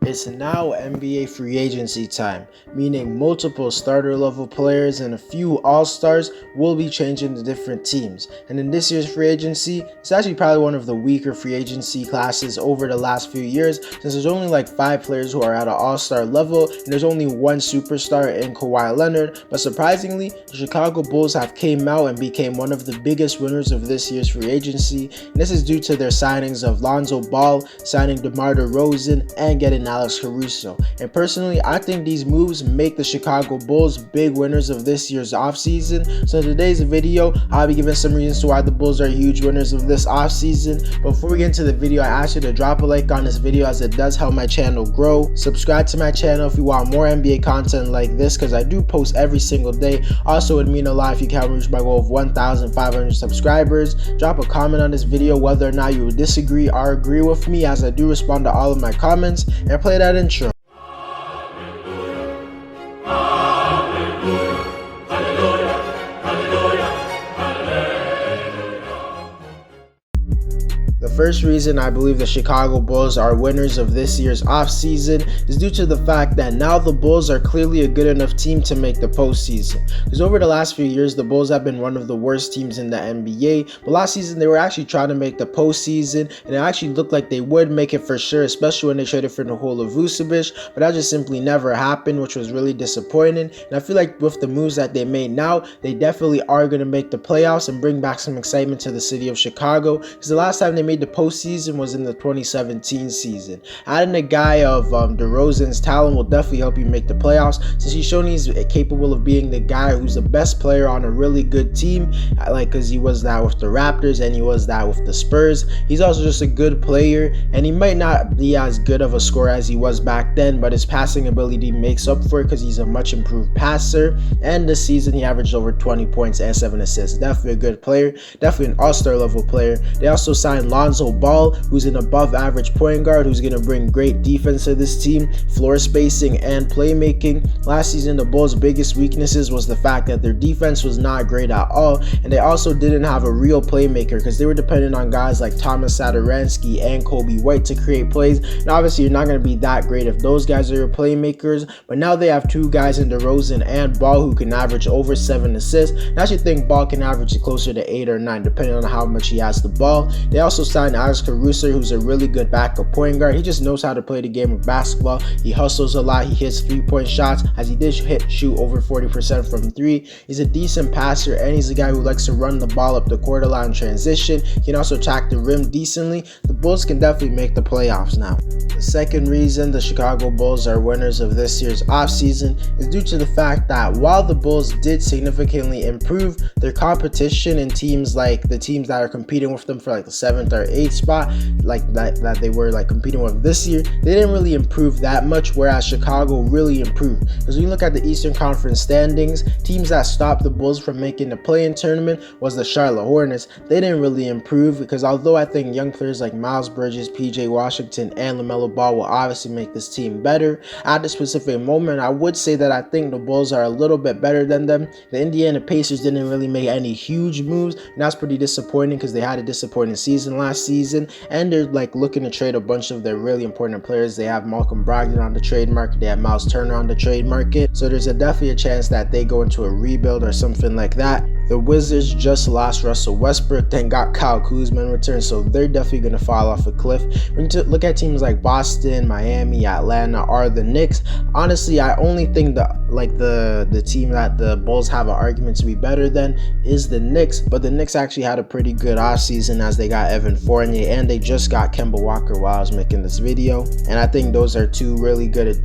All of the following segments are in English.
It's now NBA free agency time, meaning multiple starter level players and a few all-stars will be changing to different teams. And in this year's free agency, it's actually probably one of the weaker free agency classes over the last few years, since there's only like 5 players who are at an all-star level and there's only one superstar in Kawhi Leonard. But surprisingly, the Chicago Bulls have came out and became one of the biggest winners of this year's free agency. And this is due to their signings of Lonzo Ball, signing DeMar DeRozan, and getting Alex Caruso. And personally, I think these moves make the Chicago Bulls big winners of this year's offseason. So in today's video, I'll be giving some reasons to why the Bulls are huge winners of this offseason. Before we get into the video, I ask you to drop a like on this video as it does help my channel grow. Subscribe to my channel if you want more NBA content like this, because I do post every single day. Also, it would mean a lot if you can reach my goal of 1,500 subscribers. Drop a comment on this video whether or not you disagree or agree with me, as I do respond to all of my comments, and play that intro. The first reason I believe the Chicago Bulls are winners of this year's offseason is due to the fact that now the Bulls are clearly a good enough team to make the postseason. Because over the last few years, the Bulls have been one of the worst teams in the NBA. But last season, they were actually trying to make the postseason, and it actually looked like they would make it for sure, especially when they traded for Nikola Vucevic. But that just simply never happened, which was really disappointing. And I feel like with the moves that they made now, they definitely are going to make the playoffs and bring back some excitement to the city of Chicago. Because the last time they made the postseason was in the 2017 season. Adding a guy of DeRozan's talent will definitely help you make the playoffs, since he's shown he's capable of being the guy who's the best player on a really good team, because he was that with the Raptors and he was that with the Spurs. He's also just a good player, and he might not be as good of a scorer as he was back then, but his passing ability makes up for it because he's a much improved passer. And this season he averaged over 20 points and 7 assists. Definitely a good player, definitely an all-star level player. They also signed Lonzo Ball, who's an above average point guard who's going to bring great defense to this team, floor spacing, and playmaking. Last season, the Bulls' biggest weaknesses was the fact that their defense was not great at all, and they also didn't have a real playmaker because they were dependent on guys like Thomas Satoransky and Kobe White to create plays. And obviously, you're not going to be that great if those guys are your playmakers, but now they have two guys in DeRozan and Ball who can average over 7 assists. And I actually think Ball can average closer to 8 or 9 depending on how much he has the ball. They also signed Alex Caruso, who's a really good backup point guard. He just knows how to play the game of basketball. He hustles a lot. He hits 3-point shots, as he did shoot over 40% from 3. He's a decent passer, and he's a guy who likes to run the ball up the court a lot in transition. He can also attack the rim decently. The Bulls can definitely make the playoffs now. The second reason the Chicago Bulls are winners of this year's offseason is due to the fact that while the Bulls did significantly improve their competition in teams like the teams that are competing with them for like the 7th or 8th spot, like that they were like competing with this year, they didn't really improve that much, whereas Chicago really improved. Because when you look at the Eastern Conference standings, teams that stopped the Bulls from making the play-in tournament was the Charlotte Hornets. They didn't really improve, because although I think young players like Miles Bridges, PJ Washington, and LaMelo Ball will obviously make this team better, at this specific moment I would say that I think the Bulls are a little bit better than them. The Indiana Pacers didn't really make any huge moves, and that's pretty disappointing because they had a disappointing season last season, and they're like looking to trade a bunch of their really important players. They have Malcolm Brogdon on the trade market, they have Miles Turner on the trade market, so there's definitely a chance that they go into a rebuild or something like that. The Wizards just lost Russell Westbrook, then got Kyle Kuzma in return, so they're definitely going to fall off a cliff. When you look at teams like Boston, Miami, Atlanta, or the Knicks, honestly, I only think the team that the Bulls have an argument to be better than is the Knicks. But the Knicks actually had a pretty good offseason, as they got Evan Fournier and they just got Kemba Walker while I was making this video. And I think those are two really good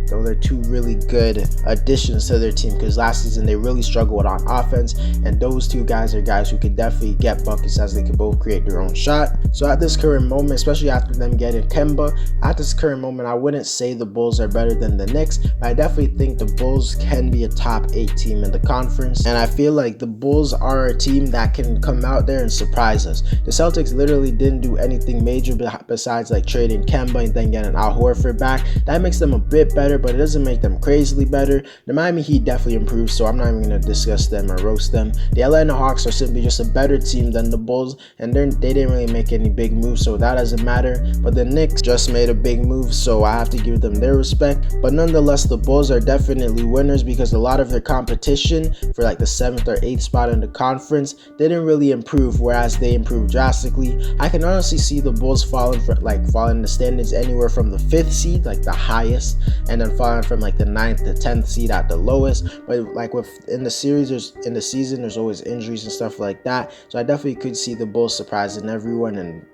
those are two really good additions to their team, because last season they really struggled on offense, and those two guys are guys who can definitely get buckets, as they can both create their own shot. So at this current moment, especially after them getting Kemba, at this current moment I wouldn't say the Bulls are better than the Knicks, but I definitely think the Bulls can be a top 8 team in the conference, and I feel like the Bulls are a team that can come out there and surprise us. The Celtics literally didn't do anything major besides like trading Kemba and then getting Al Horford back. That makes them a bit better, but it doesn't make them crazily better. The Miami Heat definitely improved, so I'm not even going to discuss them or roast them. The Atlanta Hawks are simply just a better team than the Bulls, and they didn't really make any big moves, so that doesn't matter. But the Knicks just made a big move, so I have to give them their respect. But nonetheless, the Bulls are definitely winners because a lot of their competition for like the 7th or 8th spot in the conference didn't really improve, whereas they improved drastically. I can honestly see the Bulls falling in the standings anywhere from the 5th seed, like the highest, and then falling from like the 9th to 10th seed at the lowest. But like in the season, there's always injuries and stuff like that. So I definitely could see the Bulls surprising everyone and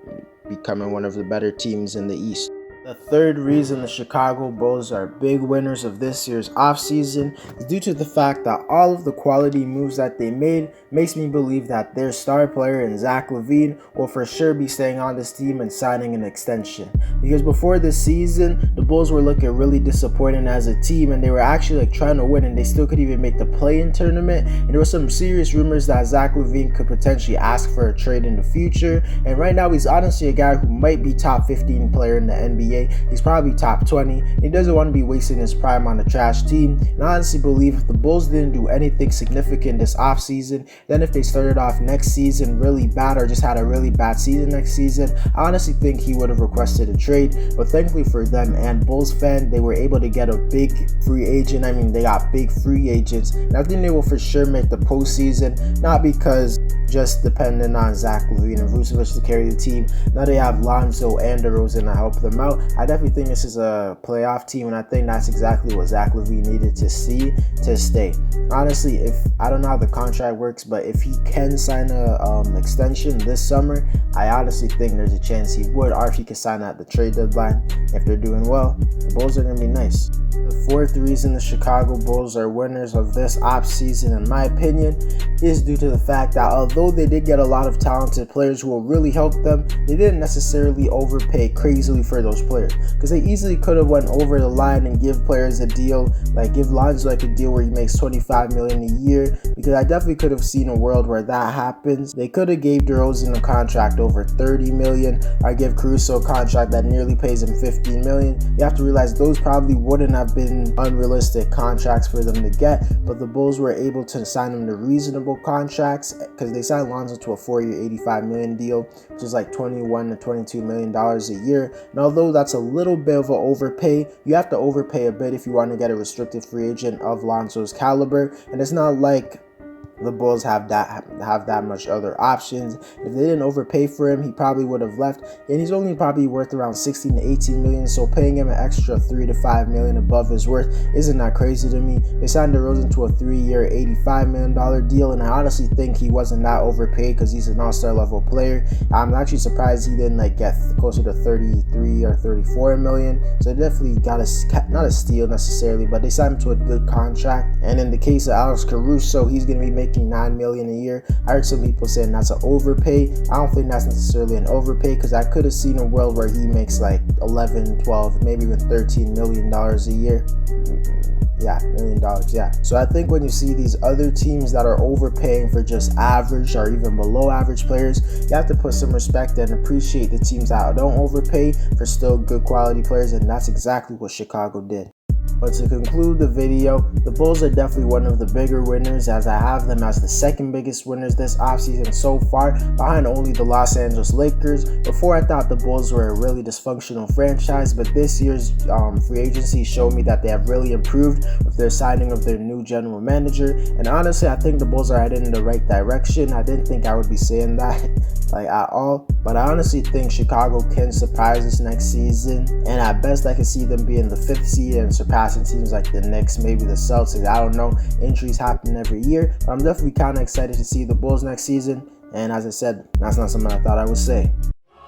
becoming one of the better teams in the East. The third reason the Chicago Bulls are big winners of this year's offseason is due to the fact that all of the quality moves that they made makes me believe that their star player in Zach LaVine will for sure be staying on this team and signing an extension. Because before this season, the Bulls were looking really disappointing as a team, and they were actually trying to win, and they still could even make the play-in tournament. And there were some serious rumors that Zach LaVine could potentially ask for a trade in the future. And right now, he's honestly a guy who might be top 15 player in the NBA. He's probably top 20. He doesn't want to be wasting his prime on a trash team. And I honestly believe if the Bulls didn't do anything significant this offseason, then if they started off next season really bad or just had a really bad season next season, I honestly think he would have requested a trade. But thankfully for them and Bulls fan, they were able to get a big free agent. I mean, they got big free agents. And I think they will for sure make the postseason, not because just dependent on Zach LaVine and Vucevic to carry the team. Now they have Lonzo and DeRozan to help them out. I definitely think this is a playoff team, and I think that's exactly what Zach LaVine needed to see to stay. Honestly, I don't know how the contract works, but if he can sign a extension this summer, I honestly think there's a chance he would, or if he could sign at the trade deadline. If they're doing well, the Bulls are going to be nice. The fourth reason the Chicago Bulls are winners of this offseason, in my opinion, is due to the fact that although they did get a lot of talented players who will really help them, they didn't necessarily overpay crazily for those players, because they easily could have went over the line and give players a deal, like give Lonzo a deal where he makes $25 million a year, because I definitely could have seen a world where that happens. They could have gave DeRozan a contract over $30 million, or give Caruso a contract that nearly pays him $15 million. You have to realize those probably wouldn't have been unrealistic contracts for them to get, but the Bulls were able to sign them to reasonable contracts, because they signed Lonzo to a 4-year $85 million deal, which is like $21 to $22 million a year. And although that's a little bit of an overpay, you have to overpay a bit if you want to get a restricted free agent of Lonzo's caliber, and it's not like the Bulls have that much other options. If they didn't overpay for him, he probably would have left, and he's only probably worth around 16 to 18 million, so paying him an extra 3 to 5 million above his worth isn't that crazy to me. They signed DeRozan to a 3-year $85 million deal, and I honestly think he wasn't that overpaid because he's an all-star level player. I'm actually surprised he didn't get closer to 33 or 34 million, so they definitely got not a steal necessarily, but they signed him to a good contract. And in the case of Alex Caruso, he's going to be making $9 million a year. I heard some people saying that's an overpay. I don't think that's necessarily an overpay, because I could have seen a world where he makes like 11, 12, maybe even $13 million a year. Yeah, $1 million, yeah. So I think when you see these other teams that are overpaying for just average or even below average players, you have to put some respect and appreciate the teams that don't overpay for still good quality players, and that's exactly what Chicago did. But to conclude the video, the Bulls are definitely one of the bigger winners, as I have them as the second biggest winners this offseason so far, behind only the Los Angeles Lakers. Before, I thought the Bulls were a really dysfunctional franchise, but this year's free agency showed me that they have really improved with their signing of their new general manager. And honestly, I think the Bulls are headed in the right direction. I didn't think I would be saying that at all, but I honestly think Chicago can surprise us next season, and at best I can see them being the 5th seed and surpassing teams like the Knicks, maybe the Celtics. I don't know, injuries happen every year, but I'm definitely kind of excited to see the Bulls next season. And as I said, that's not something I thought I would say.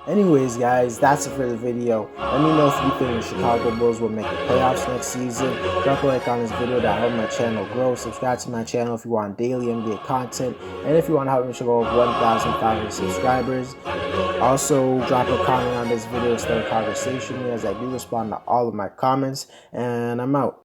Anyways, guys, that's it for the video. Let me know if you think the Chicago Bulls will make the playoffs next season. Drop a like on this video to help my channel grow. Subscribe to my channel if you want daily NBA content. And if you want to help me to go over 1,500 subscribers. Also, drop a comment on this video to start a conversation, as I do respond to all of my comments. And I'm out.